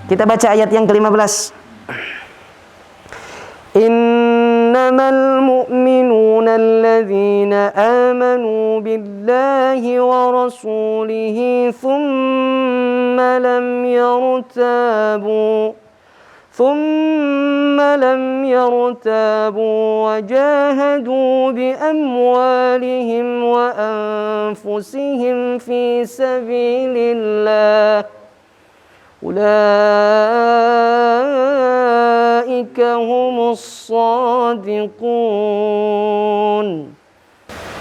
Kita baca ayat yang ke-15. Innamal mu'minuna alladzina amanu billahi wa rasulihi thumma lam yartabu wa jahadu bi amwalihim wa anfusihim fi sabilillah. Ulaika humus shadiqun.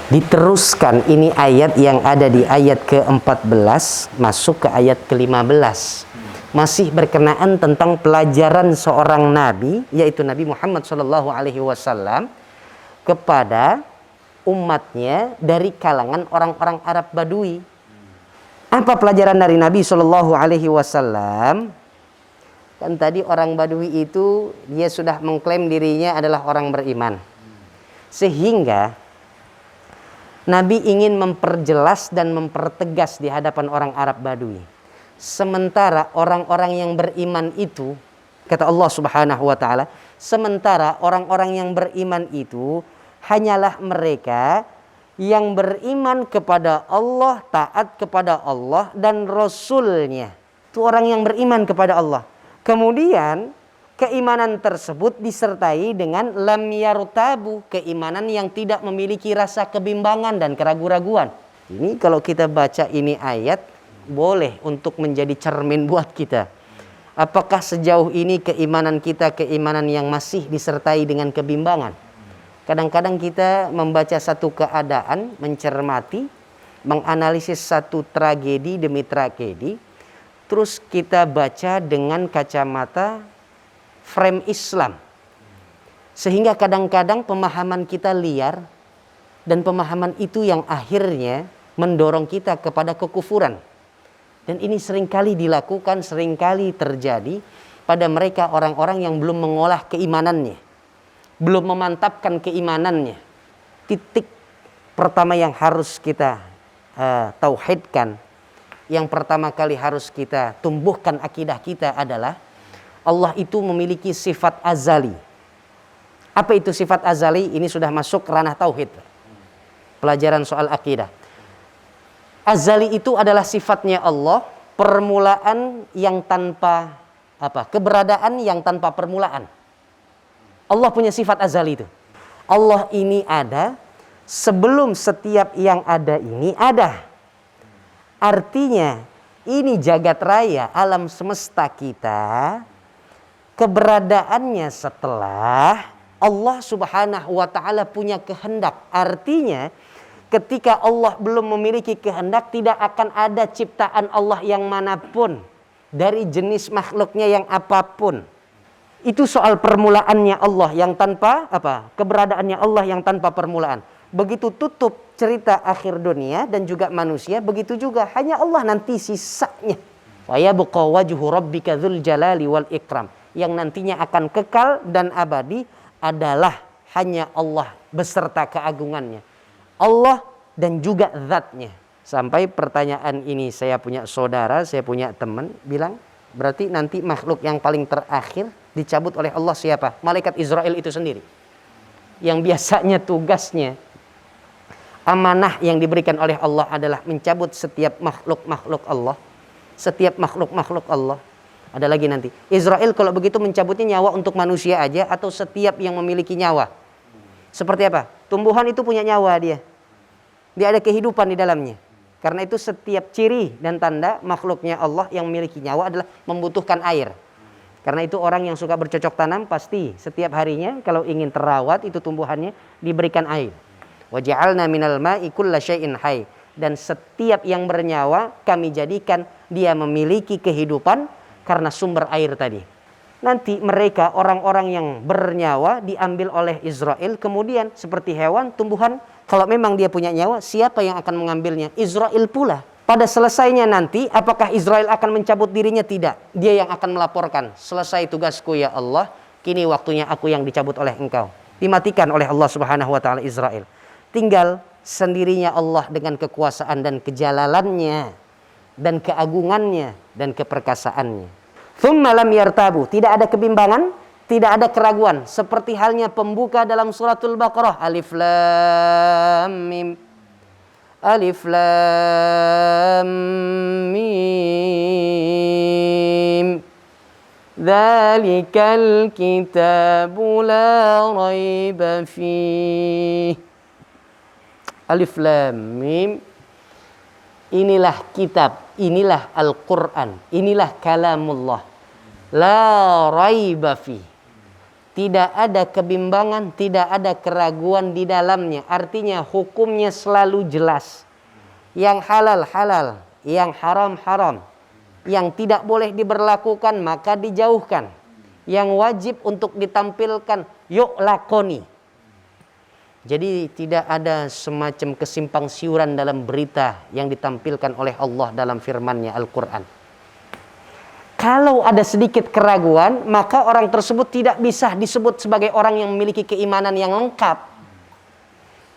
Diteruskan ini ayat yang ada di ayat ke-14 masuk ke ayat ke-15. Masih berkenaan tentang pelajaran seorang nabi, yaitu Nabi Muhammad SAW kepada umatnya dari kalangan orang-orang Arab Badui. Apa pelajaran dari Nabi SAW? Kan tadi orang Badui itu dia sudah mengklaim dirinya adalah orang beriman, sehingga Nabi ingin memperjelas dan mempertegas di hadapan orang Arab Badui. Sementara orang-orang yang beriman itu, kata Allah Subhanahu wa taala, sementara orang-orang yang beriman itu hanyalah mereka yang beriman kepada Allah, taat kepada Allah dan Rasul-Nya. Itu orang yang beriman kepada Allah. Kemudian keimanan tersebut disertai dengan lam yartabu, keimanan yang tidak memiliki rasa kebimbangan dan keraguan-raguan. Ini kalau kita baca ini ayat, boleh untuk menjadi cermin buat kita. Apakah sejauh ini keimanan kita keimanan yang masih disertai dengan kebimbangan? Kadang-kadang kita membaca satu keadaan, mencermati, menganalisis satu tragedi demi tragedi, terus kita baca dengan kacamata frame Islam. Sehingga kadang-kadang pemahaman kita liar, dan pemahaman itu yang akhirnya mendorong kita kepada kekufuran. Dan ini seringkali dilakukan, seringkali terjadi pada mereka orang-orang yang belum mengolah keimanannya, belum memantapkan keimanannya. Titik pertama yang harus kita tauhidkan, yang pertama kali harus kita tumbuhkan akidah kita adalah Allah itu memiliki sifat azali. Apa itu sifat azali? Ini sudah masuk ranah tauhid, pelajaran soal akidah. Azali itu adalah sifatnya Allah, permulaan yang tanpa keberadaan yang tanpa permulaan. Allah punya sifat azali itu. Allah ini ada sebelum setiap yang ada ini ada. Artinya ini jagat raya, alam semesta kita, keberadaannya setelah Allah Subhanahu wa taala punya kehendak. Artinya ketika Allah belum memiliki kehendak, tidak akan ada ciptaan Allah yang manapun, dari jenis makhluknya yang apapun. Itu soal permulaannya Allah yang tanpa keberadaannya Allah yang tanpa permulaan. Begitu tutup cerita akhir dunia dan juga manusia, begitu juga hanya Allah nanti sisanya. Wa yabqa wajhu rabbika dzul jalali wal ikram. Yang nantinya akan kekal dan abadi adalah hanya Allah beserta keagungannya. Allah dan juga zatnya. Sampai pertanyaan ini, saya punya saudara, saya punya teman bilang, berarti nanti makhluk yang paling terakhir dicabut oleh Allah siapa? Malaikat Israel itu sendiri. Yang biasanya tugasnya, amanah yang diberikan oleh Allah adalah mencabut setiap makhluk-makhluk Allah. Setiap makhluk-makhluk Allah. Ada lagi nanti. Israel kalau begitu mencabutnya nyawa untuk manusia aja atau setiap yang memiliki nyawa? Seperti apa? Tumbuhan itu punya nyawa dia. Dia ada kehidupan di dalamnya. Karena itu setiap ciri dan tanda makhluknya Allah yang memiliki nyawa adalah membutuhkan air. Karena itu orang yang suka bercocok tanam pasti setiap harinya kalau ingin terawat itu tumbuhannya diberikan air. Wa ja'alna minal ma'i kulla syai'in hayy. Dan setiap yang bernyawa kami jadikan dia memiliki kehidupan karena sumber air tadi. Nanti mereka orang-orang yang bernyawa diambil oleh Israel, kemudian seperti hewan, tumbuhan, kalau memang dia punya nyawa, siapa yang akan mengambilnya? Israel pula. Pada selesainya nanti, apakah Israel akan mencabut dirinya? Tidak. Dia yang akan melaporkan, selesai tugasku ya Allah, kini waktunya aku yang dicabut oleh engkau. Dimatikan oleh Allah Subhanahu wa taala Israel. Tinggal sendirinya Allah dengan kekuasaan dan kejalalannya dan keagungannya dan keperkasaannya. Tsumma lam yartabu, tidak ada kebimbangan, tidak ada keraguan, seperti halnya pembuka dalam suratul Baqarah, alif lam mim. Alif lam mim. Dzalikal kitabu la raiba fih. Alif lam mim. Inilah kitab, inilah Al-Qur'an, inilah kalamullah. La raiba fih. Tidak ada kebimbangan, tidak ada keraguan di dalamnya. Artinya hukumnya selalu jelas. Yang halal halal, yang haram haram. Yang tidak boleh diberlakukan maka dijauhkan. Yang wajib untuk ditampilkan yuk lakoni. Jadi tidak ada semacam kesimpang siuran dalam berita yang ditampilkan oleh Allah dalam firman-Nya Al-Quran. Kalau ada sedikit keraguan, maka orang tersebut tidak bisa disebut sebagai orang yang memiliki keimanan yang lengkap.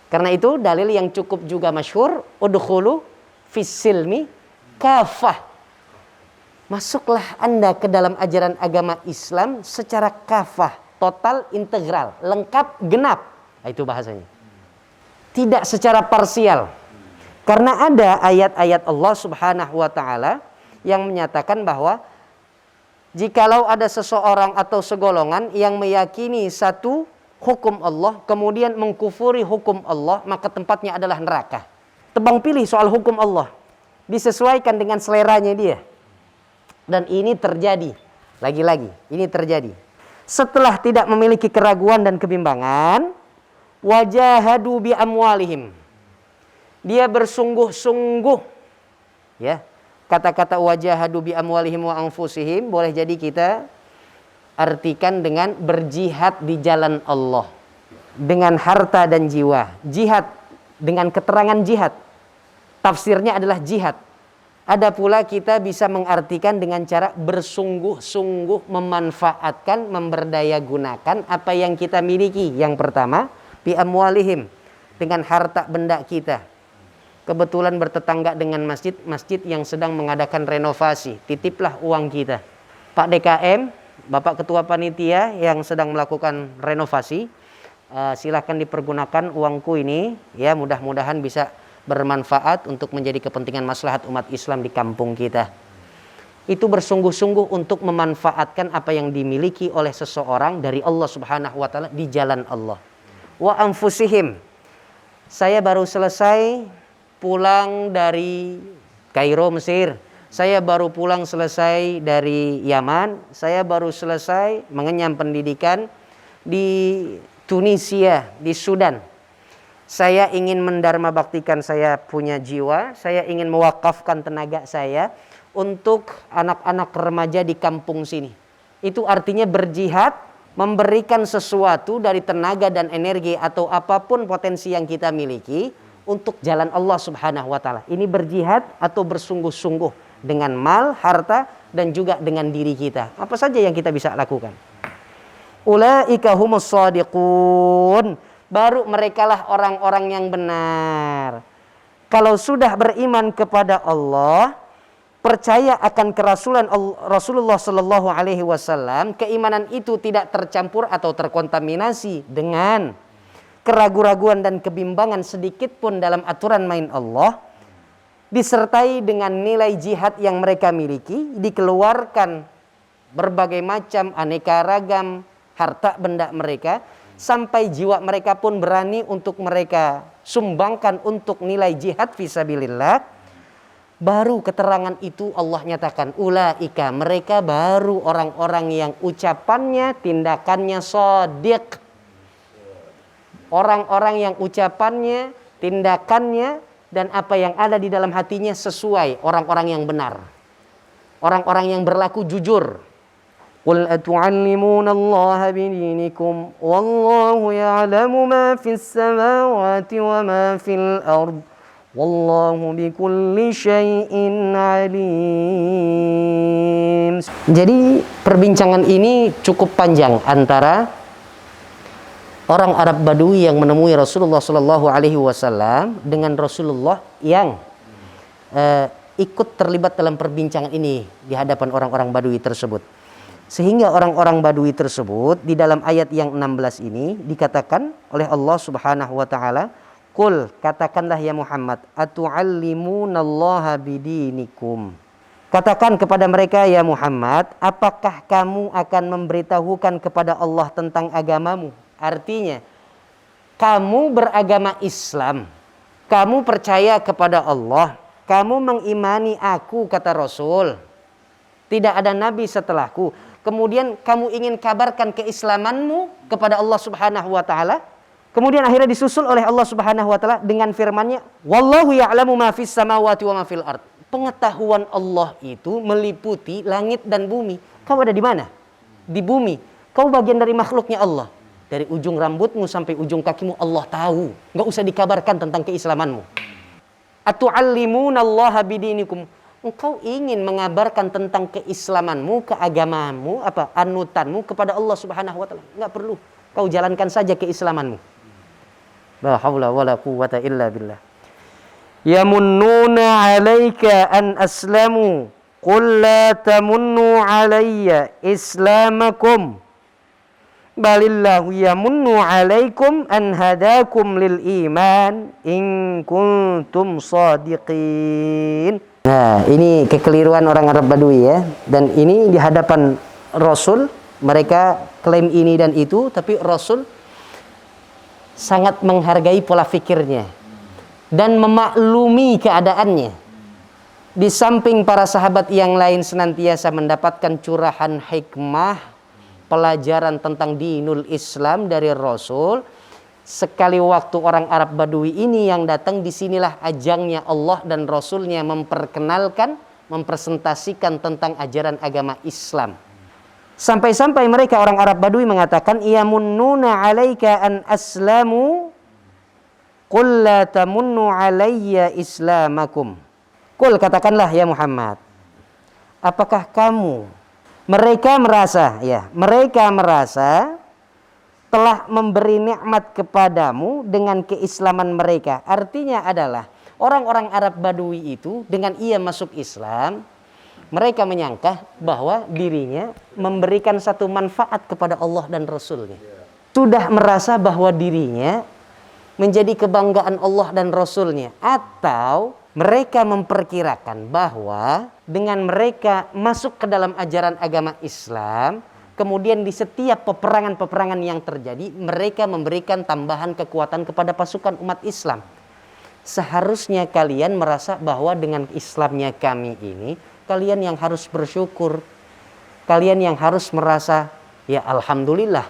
Karena itu dalil yang cukup juga masyhur, udkhulu fis silmi kafah. Masuklah Anda ke dalam ajaran agama Islam secara kafah, total, integral, lengkap, genap. Itu bahasanya. Tidak secara parsial. Karena ada ayat-ayat Allah Subhanahu wa taala yang menyatakan bahwa jikalau ada seseorang atau segolongan yang meyakini satu hukum Allah, kemudian mengkufuri hukum Allah, maka tempatnya adalah neraka. Tebang pilih soal hukum Allah. Disesuaikan dengan seleranya dia. Dan ini terjadi. Lagi-lagi, ini terjadi. Setelah tidak memiliki keraguan dan kebimbangan, wajahadu bi amwalihim. Dia bersungguh-sungguh. Ya. Kata-kata wajahadu bi amwalihim wa anfusihim boleh jadi kita artikan dengan berjihad di jalan Allah. Dengan harta dan jiwa. Jihad dengan keterangan jihad. Tafsirnya adalah jihad. Ada pula kita bisa mengartikan dengan cara bersungguh-sungguh memanfaatkan, memberdaya gunakan apa yang kita miliki. Yang pertama, bi amwalihim, dengan harta benda kita. Kebetulan bertetangga dengan masjid yang sedang mengadakan renovasi. Titiplah uang kita. Pak DKM, Bapak Ketua Panitia yang sedang melakukan renovasi, silahkan dipergunakan uangku ini. Ya, mudah-mudahan bisa bermanfaat untuk menjadi kepentingan maslahat umat Islam di kampung kita. Itu bersungguh-sungguh untuk memanfaatkan apa yang dimiliki oleh seseorang dari Allah Subhanahu wa taala di jalan Allah. Wa anfusihim. Saya baru selesai pulang dari Kairo, Mesir. Saya baru pulang selesai dari Yaman. Saya baru selesai mengenyam pendidikan di Tunisia, di Sudan. Saya ingin mendharma baktikan saya punya jiwa. Saya ingin mewakafkan tenaga saya untuk anak-anak remaja di kampung sini. Itu artinya berjihad, memberikan sesuatu dari tenaga dan energi atau apapun potensi yang kita miliki untuk jalan Allah Subhanahu wa taala. Ini berjihad atau bersungguh-sungguh dengan mal, harta, dan juga dengan diri kita. Apa saja yang kita bisa lakukan. Ulaika humus shadiqun. Baru merekalah orang-orang yang benar. Kalau sudah beriman kepada Allah, percaya akan kerasulan Rasulullah Sallallahu Alaihi Wasallam, keimanan itu tidak tercampur atau terkontaminasi dengan keraguan-raguan dan kebimbangan sedikit pun dalam aturan main Allah, disertai dengan nilai jihad yang mereka miliki, dikeluarkan berbagai macam aneka ragam harta benda mereka, sampai jiwa mereka pun berani untuk mereka sumbangkan untuk nilai jihad fisabilillah. Baru keterangan itu Allah nyatakan, ulaika, mereka baru orang-orang yang ucapannya, tindakannya shadiq. Orang-orang yang ucapannya, tindakannya, dan apa yang ada di dalam hatinya sesuai. Orang-orang yang benar. Orang-orang yang berlaku jujur. Qul atu'allimuna Allah bidinikum wallahu ya'lamu ma fis samawati wa ma fil ard wallahu bikulli syai'in alim. Jadi perbincangan ini cukup panjang antara orang Arab Badui yang menemui Rasulullah Shallallahu Alaihi Wasallam dengan Rasulullah yang ikut terlibat dalam perbincangan ini di hadapan orang-orang Badui tersebut. Sehingga orang-orang Badui tersebut di dalam ayat yang 16 ini dikatakan oleh Allah Subhanahu wa taala, "Qul," katakanlah ya Muhammad, "atu'allimunallaha bidinikum." Katakan kepada mereka ya Muhammad, apakah kamu akan memberitahukan kepada Allah tentang agamamu? Artinya, kamu beragama Islam, kamu percaya kepada Allah, kamu mengimani aku, kata Rasul, tidak ada nabi setelahku. Kemudian kamu ingin kabarkan keislamanmu kepada Allah Subhanahu wa taala. Kemudian akhirnya disusul oleh Allah Subhanahu wa taala dengan firman-Nya, "Wallahu ya'lamu ma fis samawati wa ma fil ard." Pengetahuan Allah itu meliputi langit dan bumi. Kau ada di mana? Di bumi. Kau bagian dari makhluknya Allah. Dari ujung rambutmu sampai ujung kakimu Allah tahu. Enggak usah dikabarkan tentang keislamanmu. Atu'allimunallaha bidinikum. Engkau ingin mengabarkan tentang keislamanmu, keagamaanmu, anutanmu kepada Allah Subhanahu wa taala. Enggak perlu. Kau jalankan saja keislamanmu. La haula wala quwwata illa billah. Yamunnuna 'alaika an aslamu. Qul la tamunnu 'alayya islamakum. Balillahu yamunnu 'alaikum an hadakum lil iman in kuntum shadiqin. Nah, ini kekeliruan orang Arab Badui ya. Dan ini di hadapan Rasul, mereka klaim ini dan itu, tapi Rasul sangat menghargai pola fikirnya dan memaklumi keadaannya. Di samping para sahabat yang lain senantiasa mendapatkan curahan hikmah, pelajaran tentang dinul Islam dari Rasul, sekali waktu orang Arab Badui ini yang datang, disinilah ajangnya Allah dan Rasulnya memperkenalkan, mempresentasikan tentang ajaran agama Islam. Sampai-sampai mereka orang Arab Badui mengatakan, "Yamunnuna 'alaika an aslamu, qul la tamunnu 'alayya islamakum." Qul, katakanlah ya Muhammad, apakah kamu, mereka merasa telah memberi nikmat kepadamu dengan keislaman mereka. Artinya adalah orang-orang Arab Badui itu dengan ia masuk Islam, mereka menyangka bahwa dirinya memberikan satu manfaat kepada Allah dan Rasulnya. Sudah merasa bahwa dirinya menjadi kebanggaan Allah dan Rasulnya. Atau mereka memperkirakan bahwa dengan mereka masuk ke dalam ajaran agama Islam, kemudian di setiap peperangan-peperangan yang terjadi, mereka memberikan tambahan kekuatan kepada pasukan umat Islam. Seharusnya kalian merasa bahwa dengan Islamnya kami ini, kalian yang harus bersyukur. Kalian yang harus merasa, ya alhamdulillah.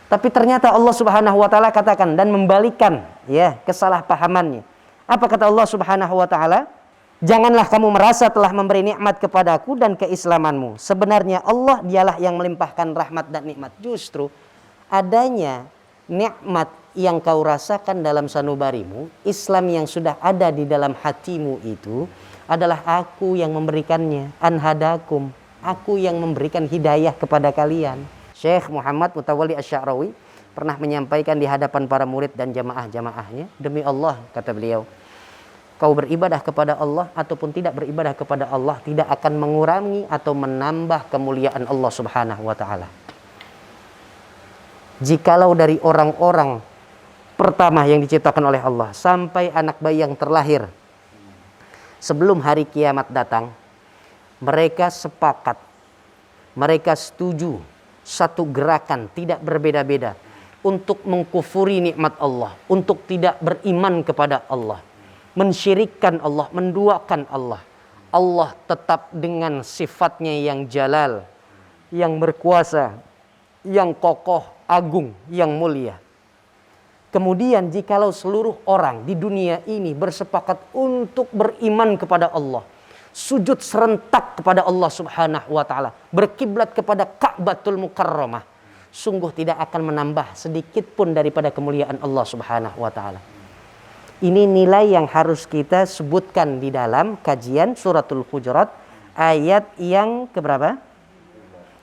Tapi ternyata Allah Subhanahu wa taala katakan dan membalikan ya kesalahpahamannya. Apa kata Allah Subhanahu wa taala? Janganlah kamu merasa telah memberi nikmat kepadaku dan keislamanmu. Sebenarnya Allah dialah yang melimpahkan rahmat dan nikmat. Justru adanya nikmat yang kau rasakan dalam sanubarimu, Islam yang sudah ada di dalam hatimu itu adalah aku yang memberikannya. Anhadakum, aku yang memberikan hidayah kepada kalian. Syekh Muhammad Mutawalli Asy-Sya'rawi pernah menyampaikan di hadapan para murid dan jamaah-jamaahnya, demi Allah, kata beliau, kau beribadah kepada Allah ataupun tidak beribadah kepada Allah tidak akan mengurangi atau menambah kemuliaan Allah Subhanahu wa taala. Jikalau dari orang-orang pertama yang diciptakan oleh Allah sampai anak bayi yang terlahir sebelum hari kiamat datang, mereka sepakat, mereka setuju satu gerakan tidak berbeda-beda untuk mengkufuri nikmat Allah, untuk tidak beriman kepada Allah, mensyirikkan Allah, menduakan Allah. Allah tetap dengan sifatnya yang jalal, yang berkuasa, yang kokoh, agung, yang mulia. Kemudian jikalau seluruh orang di dunia ini bersepakat untuk beriman kepada Allah, sujud serentak kepada Allah Subhanahu wa taala, berkiblat kepada Ka'batul Mukarramah, sungguh tidak akan menambah sedikit pun daripada kemuliaan Allah Subhanahu wa taala. Ini nilai yang harus kita sebutkan di dalam kajian suratul Hujurat ayat yang keberapa?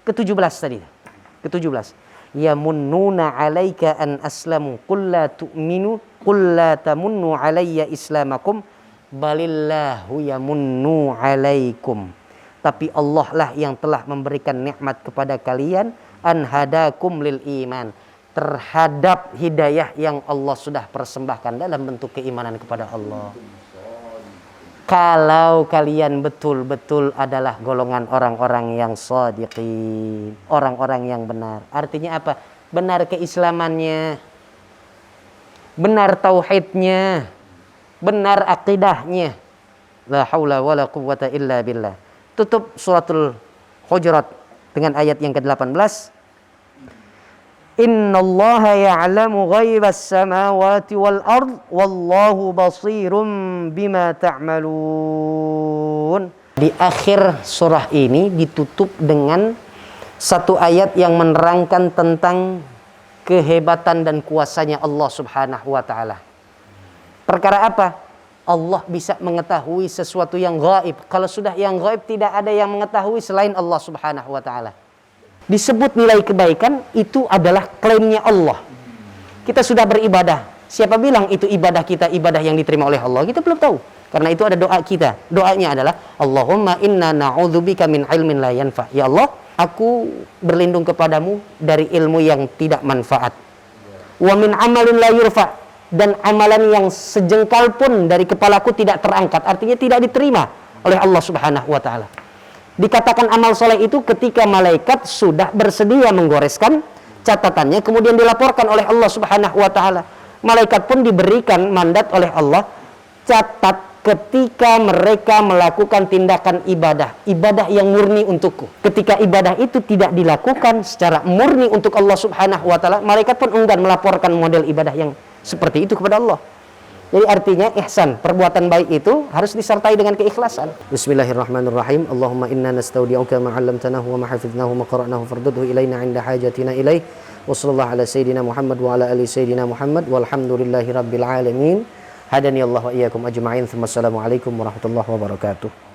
Ke-17 tadi. Ke-17. Yamunnuna 'alaika an aslamu qul la tu'minu qul la tamunnu 'alayya islamakum balillahu yamunnu 'alaikum tapi Allah lah yang telah memberikan nikmat kepada kalian, an hadakum lil iman, terhadap hidayah yang Allah sudah persembahkan dalam bentuk keimanan kepada Allah. Kalau kalian betul-betul adalah golongan orang-orang yang shadiqin, orang-orang yang benar. Artinya apa? Benar keislamannya, benar tauhidnya, benar akidahnya. La haula wala quwwata illa billah. Tutup suratul Hujurat dengan ayat yang ke-18. Innallaha ya'lamu ghaibas samawati wal ard wallahu basirum bima ta'malun. Di akhir surah ini ditutup dengan satu ayat yang menerangkan tentang kehebatan dan kuasanya Allah Subhanahu wa taala. Perkara apa? Allah bisa mengetahui sesuatu yang gaib. Kalau sudah yang gaib, tidak ada yang mengetahui selain Allah Subhanahu wa taala. Disebut nilai kebaikan, itu adalah klaimnya Allah. Kita sudah beribadah. Siapa bilang itu ibadah kita, ibadah yang diterima oleh Allah? Kita belum tahu. Karena itu ada doa kita. Doanya adalah Allahumma inna na'udzubika min ilmin la yanfa. Ya Allah, aku berlindung kepadamu dari ilmu yang tidak manfaat. Wa min amalin la yurfa, dan amalan yang sejengkal pun dari kepalaku tidak terangkat, artinya tidak diterima oleh Allah Subhanahu wa taala. Dikatakan amal soleh itu ketika malaikat sudah bersedia menggoreskan catatannya, kemudian dilaporkan oleh Allah Subhanahu wa taala. Malaikat pun diberikan mandat oleh Allah, catat ketika mereka melakukan tindakan ibadah yang murni untukku. Ketika ibadah itu tidak dilakukan secara murni untuk Allah Subhanahu wa taala, malaikat pun enggan melaporkan model ibadah yang seperti itu kepada Allah. Jadi artinya ihsan, perbuatan baik itu harus disertai dengan keikhlasan. Bismillahirrahmanirrahim. Allahumma inna nastaudi'uka ma 'allamtanahu wa ma hafidhnahu ma qara'nahu fardudhu ilaina 'inda hajatina ilaih. Wa sallallahu ala sayyidina Muhammad wa ala ali sayyidina Muhammad walhamdulillahi rabbil alamin. Hadani Allah wa iyyakum ajma'in. Assalamualaikum warahmatullahi wabarakatuh.